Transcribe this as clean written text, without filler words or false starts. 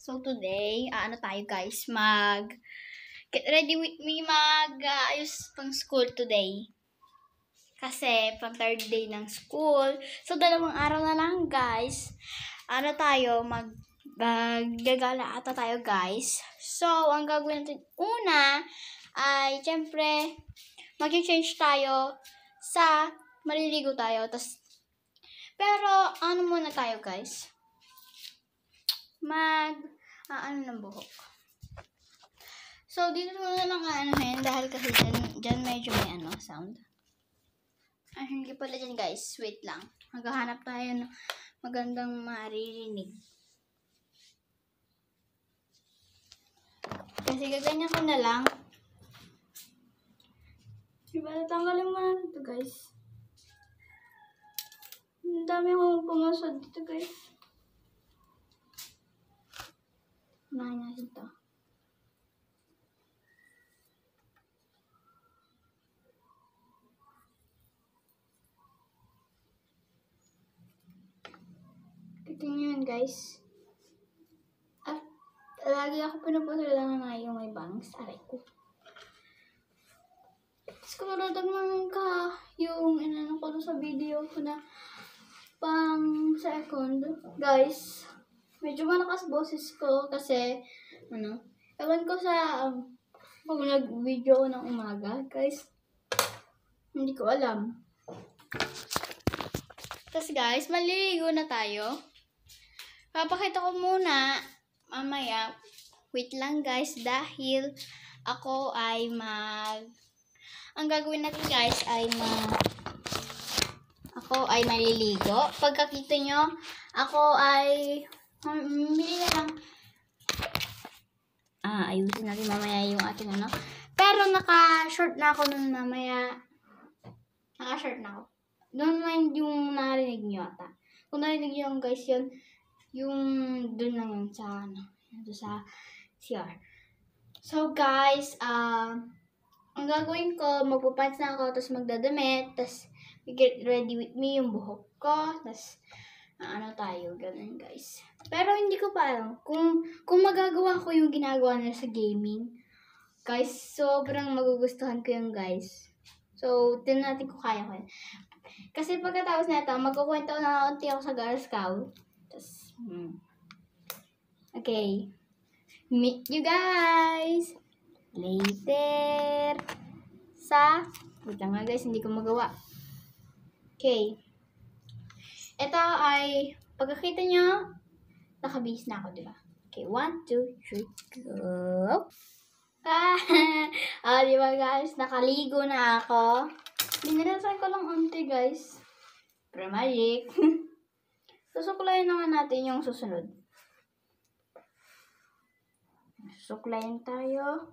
So today, ano tayo guys, get ready with me, ayos pang school today. Kasi pang third day ng school. So 2 araw na lang guys. Ano tayo, gagala ata tayo guys. So ang gagawin natin una ay syempre mag-change tayo sa maliligo tayo. Pero ano muna tayo guys? Ano ng buhok. So, dito muna lang aanohin dahil kasi dyan medyo may sound. Ay, hindi pala dyan guys. Wait lang. Maghahanap tayo ng magandang maririnig. Kasi gaganyan ko na lang. Diba, natanggalin mo na ito guys. Ang dami akong pumasod dito guys. Unahin natin ito. Ito yun guys. At lagi ako pinapasalanan na yung may bangs. Aray ko. Tapos kung naramdaman ka yung inano ko sa video ko na pang second. Guys, medyo malakas boses ko kasi ewan ko sa pag nag-video ko ng umaga. Guys, hindi ko alam. Tapos guys, maliligo na tayo. Papakita ko muna mamaya. Wait lang guys dahil ako ay ang gagawin natin guys ay ako ay maliligo. Pagkakita nyo, ako ay bili na lang. Ayusin natin mamaya yung ating Pero naka-short na ako nun mamaya. Naka-short na ako. Don't mind yung narinig nyo ata. Kung narinig nyo guys yun, yung dun lang yun sa sa CR. So guys, ang gagawin ko, magpapants na ako, tapos magdadamit, tapos get ready with me yung buhok ko, tapos tayo, ganun guys. Pero hindi ko pa alam kung magagawa ko yung ginagawa nila sa gaming. Guys, sobrang magugustuhan ko yung guys. So, tingnan natin kung kaya ko yan. Kasi pagkatapos na ito, magkukwento na konti ako sa Girl Scout. Tapos, okay. Meet you guys later wait lang nga guys, hindi ko magawa. Okay. Ito ay, pagkakita nyo, nakabihis na ako, diba? Okay, 1, 2, 3, go! Diba guys, nakaligo na ako. Binirasan ko lang unti guys. Pero magic. Susuklayin naman natin yung susunod. Susuklayin tayo.